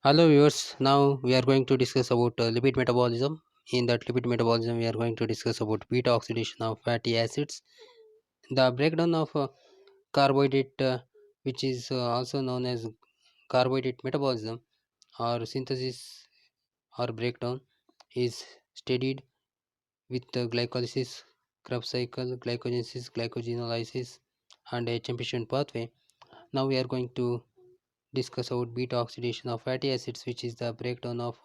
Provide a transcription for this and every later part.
Hello viewers, now we are going to discuss about lipid metabolism. In that lipid metabolism, we are going to discuss about beta oxidation of fatty acids, the breakdown of carbohydrate, which is also known as carbohydrate metabolism or synthesis or breakdown, is studied with glycolysis, Krebs cycle, glycogenesis, glycogenolysis, and a Chempische pathway. Now we are going to discuss about beta oxidation of fatty acids, which is the breakdown of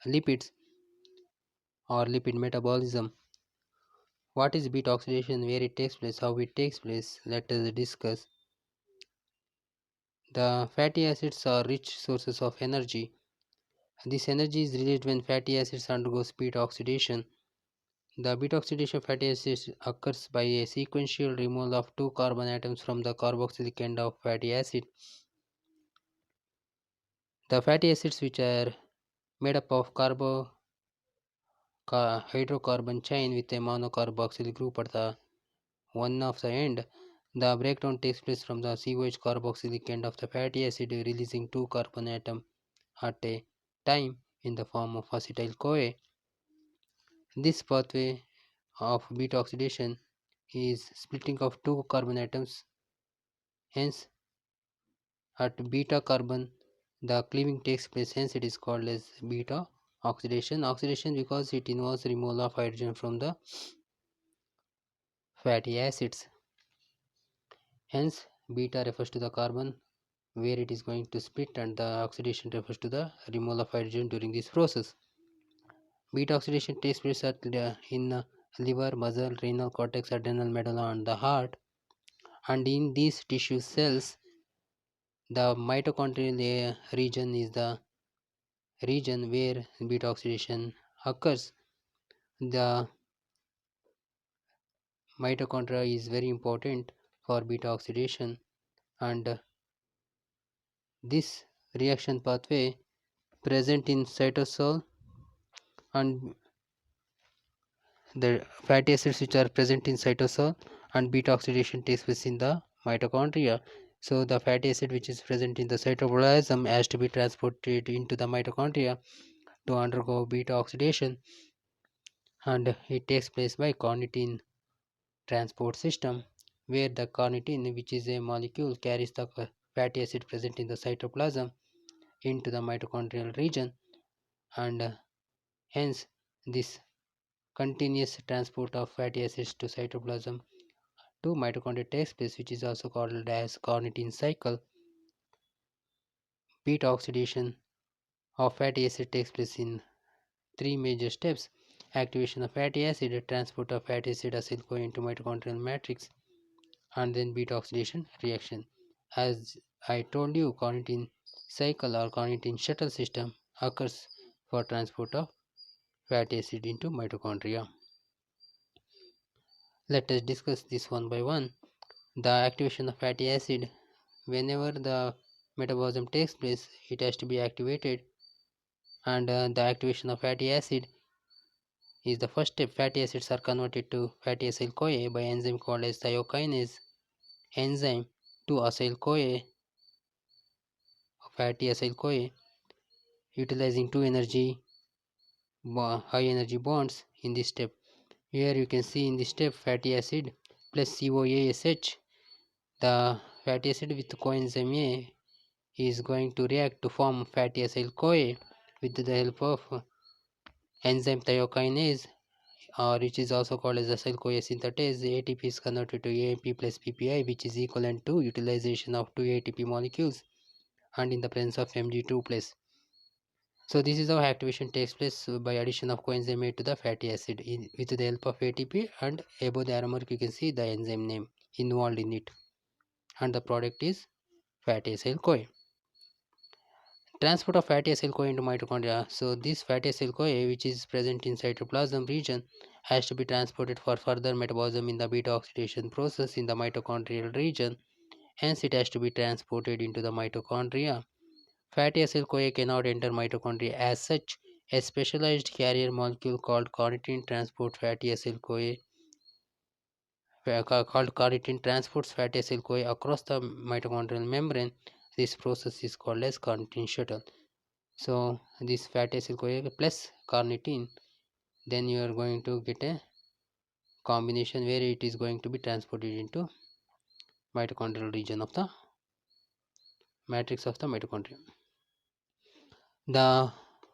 lipids or lipid metabolism. What is beta oxidation, where it takes place, how it takes place? Let us discuss. The fatty acids are rich sources of energy. This energy is released when fatty acids undergo beta oxidation. The beta oxidation of fatty acids occurs by a sequential removal of two carbon atoms from the carboxylic end of fatty acid. The fatty acids, which are made up of hydrocarbon chain with a monocarboxyl group at the one of the end. The breakdown takes place from the COH carboxylic end of the fatty acid, releasing two carbon atoms at a time in the form of acetyl CoA. This pathway of beta oxidation is splitting of two carbon atoms. Hence, at beta carbon, the cleaving takes place. Hence, it is called as beta oxidation. Oxidation because it involves removal of hydrogen from the fatty acids. Hence, beta refers to the carbon where it is going to split, and the oxidation refers to the removal of hydrogen during this process. Beta oxidation takes place in liver, muscle, renal cortex, adrenal medulla, and the heart. And in these tissue cells, the mitochondrial region is the region where beta oxidation occurs. The mitochondria is very important for beta oxidation, and this reaction pathway present in cytosol, and the fatty acids which are present in cytosol, and beta oxidation takes place in the mitochondria. So the fatty acid which is present in the cytoplasm has to be transported into the mitochondria to undergo beta oxidation, and it takes place by carnitine transport system, where the carnitine, which is a molecule, carries the fatty acid present in the cytoplasm into the mitochondrial region, and hence this continuous transport of fatty acids to cytoplasm to mitochondria takes place, which is also called as carnitine cycle. Beta oxidation of fatty acid takes place in three major steps: activation of fatty acid, transport of fatty acid acyl CoA into mitochondrial matrix, and then beta oxidation reaction. As I told you, carnitine cycle or carnitine shuttle system occurs for transport of fatty acid into mitochondria. Let us discuss this one by one. The activation of fatty acid. Whenever the metabolism takes place, it has to be activated, and the activation of fatty acid is the first step. Fatty acids are converted to fatty acyl CoA by enzyme called as thiokinase enzyme to acyl CoA, fatty acyl CoA, utilizing two high energy bonds in this step. Here you can see in this step fatty acid plus COASH. The fatty acid with coenzyme A is going to react to form fatty acyl CoA with the help of enzyme thiokinase, or which is also called as acyl CoA synthetase. ATP is converted to AMP plus PPI, which is equivalent to utilization of two ATP molecules and in the presence of Mg2 plus. So this is how activation takes place by addition of coenzyme A to the fatty acid with the help of ATP, and above the arrow mark you can see the enzyme name involved in it, and the product is fatty acyl CoA. Transport of fatty acyl CoA into mitochondria. So this fatty acyl CoA, which is present in cytoplasm region, has to be transported for further metabolism in the beta oxidation process in the mitochondrial region. Hence it has to be transported into the mitochondria. Fatty acyl CoA cannot enter mitochondria as such. A specialized carrier molecule called carnitine transport fatty acyl CoA called carnitine transports fatty acyl CoA across the mitochondrial membrane. This process is called as carnitine shuttle. So this fatty acyl CoA plus carnitine, then you are going to get a combination where it is going to be transported into mitochondrial region of the matrix of the mitochondria. The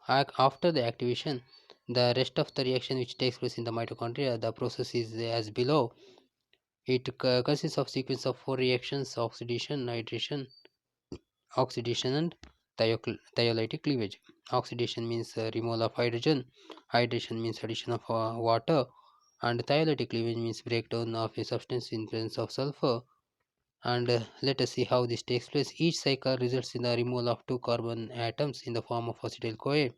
after the activation, the rest of the reaction which takes place in the mitochondria, the process is as below. It consists of sequence of four reactions: oxidation, nitration, oxidation, and thiolytic cleavage. Oxidation means removal of hydrogen, hydration means addition of water, and thiolytic cleavage means breakdown of a substance in presence of sulfur. And let us see how this takes place. Each cycle results in the removal of two carbon atoms in the form of acetyl CoA,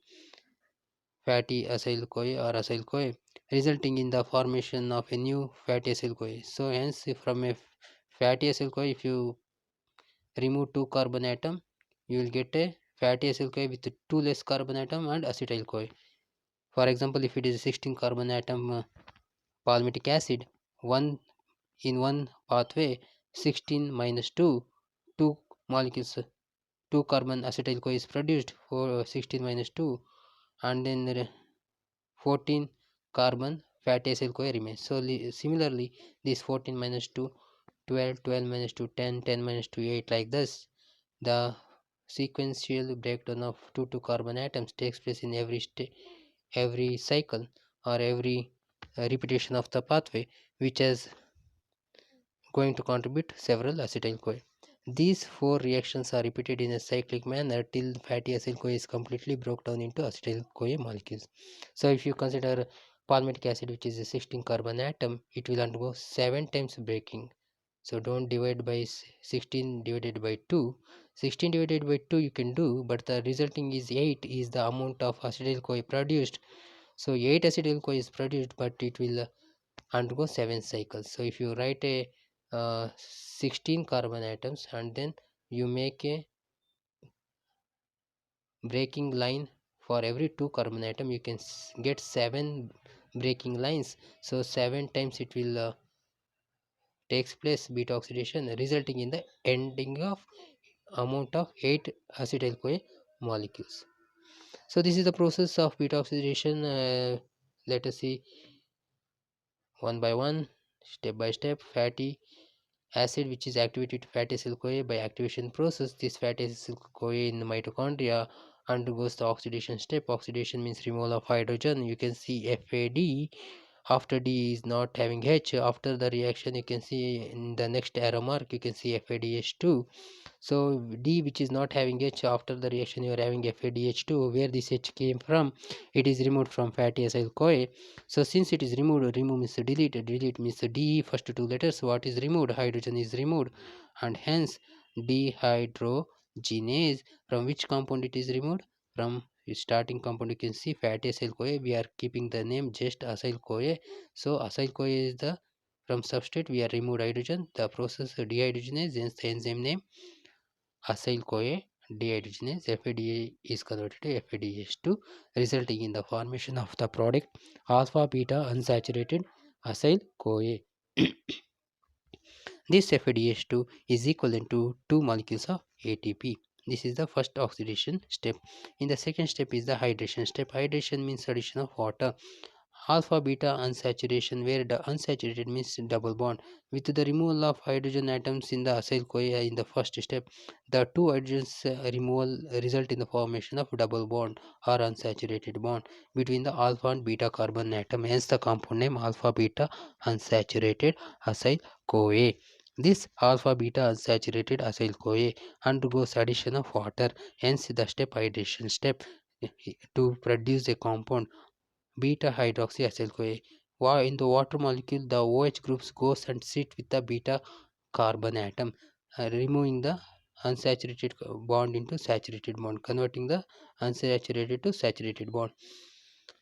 fatty acyl CoA or acyl CoA, resulting in the formation of a new fatty acyl CoA. So hence from a fatty acyl CoA, if you remove two carbon atom, you will get a fatty acyl CoA with two less carbon atom and acetyl CoA. For example, if it is a 16 carbon atom palmitic acid, one in one pathway 16 minus 2, 2 molecules, 2 carbon acetyl CoA is produced for 16 minus 2, and then 14 carbon fatty acyl CoA remains. So similarly, this 14 minus 2, 12, 12 minus 2, 10, 10 minus 2, 8, like this. The sequential breakdown of 2 carbon atoms takes place in every cycle or every repetition of the pathway, which is going to contribute several acetyl CoA. These four reactions are repeated in a cyclic manner till fatty acyl CoA is completely broken down into acetyl CoA molecules. So if you consider palmitic acid, which is a 16 carbon atom, it will undergo 7 times breaking. So don't divide by 16 divided by 2. 16 divided by 2 you can do, but the resulting is 8 is the amount of acetyl CoA produced. So 8 acetyl CoA is produced, but it will undergo 7 cycles. So if you write a 16 carbon atoms and then you make a breaking line for every 2 carbon atom, you can get 7 breaking lines. So 7 times it will takes place beta oxidation, resulting in the ending of amount of 8 acetyl CoA molecules. So this is the process of beta oxidation. Let us see one by one, step by step. Fatty acid which is activated to fatty acyl CoA by activation process. This fatty acyl CoA in the mitochondria undergoes the oxidation step. Oxidation means removal of hydrogen. You can see FAD. After D is not having H, after the reaction you can see in the next arrow mark, you can see FADH2. So D which is not having H, after the reaction you are having FADH2. Where this H came from? It is removed from fatty acyl CoA. So since it is removed, remove means delete, delete means D, first two letters, what is removed? Hydrogen is removed, and hence dehydrogenase. From which compound it is removed? From starting compound you can see fatty acyl CoA. We are keeping the name just acyl CoA. So acyl CoA is the from substrate we are removed hydrogen. The process dehydrogenase, hence the enzyme name acyl CoA dehydrogenase. FADA is converted to FADH2, resulting in the formation of the product alpha beta unsaturated acyl CoA. This FADH2 is equivalent to 2 molecules of ATP. This is the first oxidation step. In the second step is the hydration step. Hydration means addition of water. Alpha beta unsaturation, where the unsaturated means double bond. With the removal of hydrogen atoms in the acyl CoA in the first step, the two hydrogens removal result in the formation of double bond or unsaturated bond between the alpha and beta carbon atom. Hence the compound name alpha beta unsaturated acyl CoA. This alpha beta unsaturated acyl CoA undergoes addition of water, hence the step hydration step to produce a compound beta hydroxyacyl CoA. In the water molecule, the OH groups goes and sit with the beta carbon atom, removing the unsaturated bond into saturated bond, converting the unsaturated to saturated bond.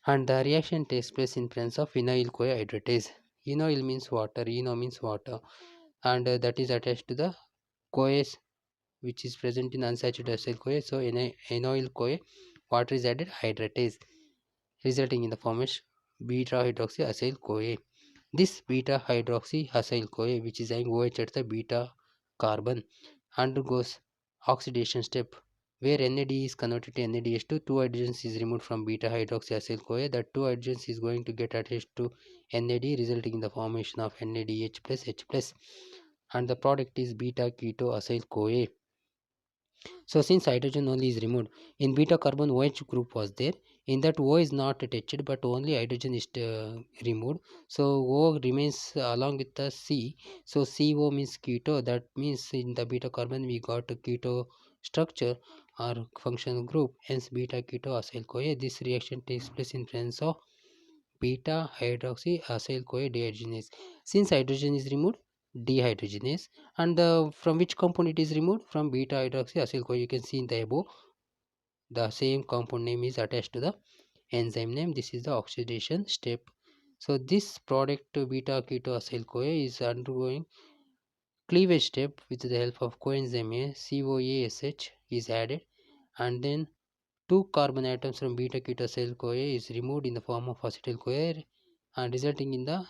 And the reaction takes place in presence of vinyl CoA hydratase. Enoyl means water, eno means water, and that is attached to the CoA which is present in unsaturated acyl CoA. So in enoyl CoA, water is added hydratase, resulting in the formation beta hydroxy acyl CoA. This beta hydroxy acyl CoA, which is having OH at the beta carbon, undergoes oxidation step where NAD is converted to NADH2, two hydrogens is removed from beta hydroxyacyl CoA. That two hydrogens is going to get attached to NAD, resulting in the formation of NADH plus H plus, and the product is beta keto acyl CoA. So since hydrogen only is removed, in beta carbon OH group was there. In that O is not attached, but only hydrogen is removed. So O remains along with the C. So CO means keto. That means in the beta carbon we got a keto structure or functional group. Hence beta keto acyl CoA. This reaction takes place in presence of beta hydroxy acyl CoA dehydrogenase. Since hydrogen is removed, dehydrogenase, and from which compound it is removed? From beta hydroxy acyl CoA. You can see in the above the same compound name is attached to the enzyme name. This is the oxidation step. So this product beta keto acyl CoA is undergoing cleavage step with the help of coenzyme A. COASH is added, and then two carbon atoms from beta keto acyl CoA is removed in the form of acetyl CoA, and resulting in the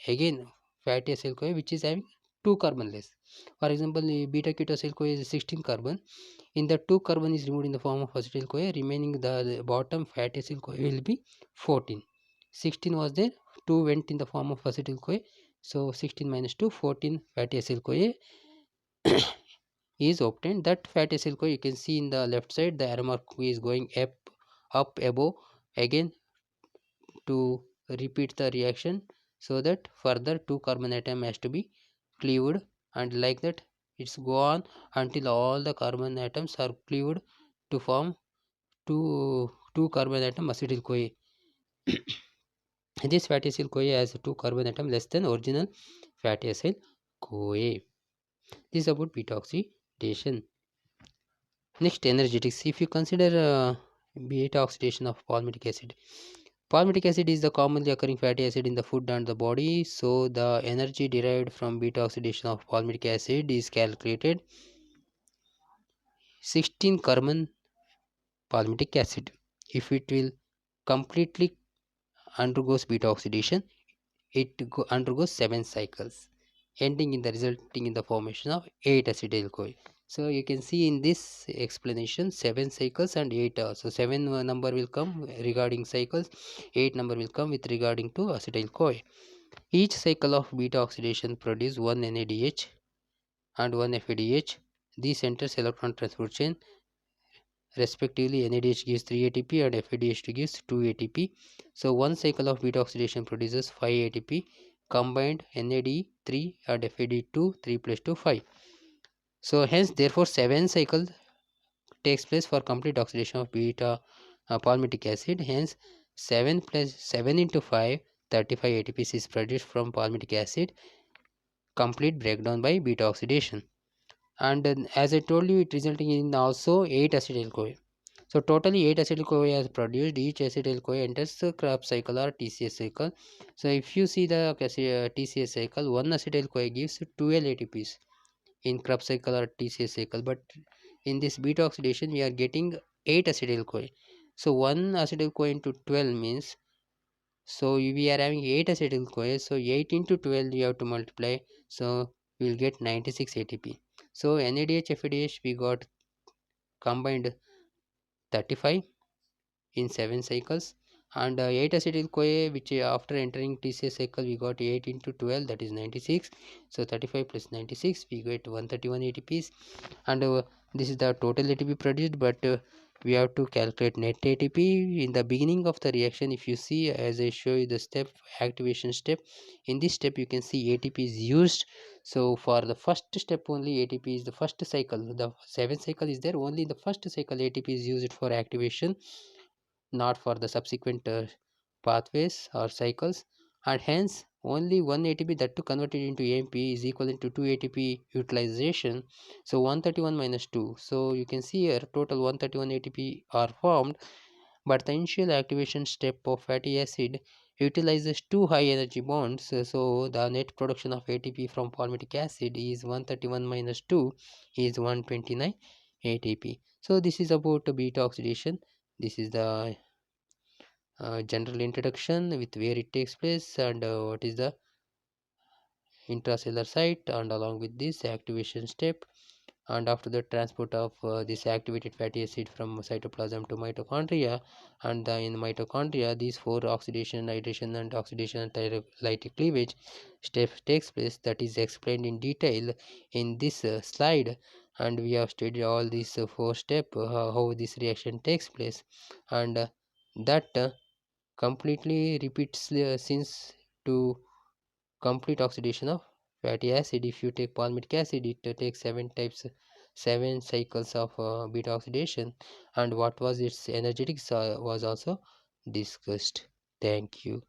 again fatty acyl CoA, which is having two carbon less. For example, beta keto acyl CoA is 16 carbon. In the two carbon is removed in the form of acetyl CoA, remaining the bottom fatty acyl CoA will be 14. 16 was there, 2 went in the form of acetyl CoA. So 16 minus 2, 14 fatty acyl CoA is obtained. That fatty acyl CoA you can see in the left side, the arrow mark is going up above again to repeat the reaction, so that further two carbon atom has to be cleaved, and like that it's go on until all the carbon atoms are cleaved to form two carbon atom acetyl CoA. This fatty acyl CoA has two carbon atom less than original fatty acyl CoA. This is about beta oxidation. Next, energetics. If you consider beta oxidation of palmitic acid, palmitic acid is the commonly occurring fatty acid in the food and the body. So the energy derived from beta oxidation of palmitic acid is calculated 16 carbon palmitic acid. If it will completely undergoes beta oxidation, it undergoes 7 cycles, ending in the resulting in the formation of 8 acetyl CoA. So you can see in this explanation 7 cycles and 8. So 7 number will come regarding cycles, 8 number will come with regarding to acetyl CoA. Each cycle of beta oxidation produce one NADH and one FADH. These enters electron transport chain. Respectively, NADH gives 3 ATP and FADH2 gives 2 ATP. So one cycle of beta oxidation produces 5 ATP. Combined NAD 3 and FAD2 3 plus 2 5. So hence therefore 7 cycle takes place for complete oxidation of beta palmitic acid. Hence 7 plus 7 into 5, 35 ATPs is produced from palmitic acid. Complete breakdown by beta oxidation. And as I told you, it resulting in also 8 acetyl CoA. So totally 8 acetyl CoA is produced. Each acetyl CoA enters the Krebs cycle or TCA cycle. So if you see the TCA cycle, one acetyl CoA gives 12 ATPs in Krebs cycle or TCA cycle. But in this beta oxidation, we are getting 8 acetyl CoA. So one acetyl CoA into 12 means, so we are having 8 acetyl CoA. So 8 into 12 you have to multiply. So we will get 96 ATP. So NADH FADH we got combined 35 in 7 cycles, and 8 acetyl CoA, which after entering TCA cycle we got 8 into 12, that is 96. So 35 plus 96 we get 131 ATPs, and this is the total ATP produced, but we have to calculate net ATP in the beginning of the reaction. If you see, as I show you the step, activation step, in this step you can see ATP is used. So for the first step only ATP is the first cycle, the 7 cycle is there, only in the first cycle ATP is used for activation, not for the subsequent pathways or cycles, and hence only 1 ATP that to converted into AMP is equivalent to 2 ATP utilization. So 131 minus 2, so you can see here total 131 ATP are formed, but the initial activation step of fatty acid utilizes two high energy bonds. So the net production of ATP from palmitic acid is 131 minus 2 is 129 ATP. So this is about beta oxidation. This is the general introduction with where it takes place and what is the intracellular site, and along with this activation step, and after the transport of this activated fatty acid from cytoplasm to mitochondria, and in mitochondria these four oxidation, nitration and oxidation and lytic cleavage step takes place, that is explained in detail in this slide. And we have studied all these four steps, how this reaction takes place, and that completely repeats since to complete oxidation of fatty acid. If you take palmitic acid, it takes seven cycles of beta oxidation, and what was its energetics was also discussed. Thank you.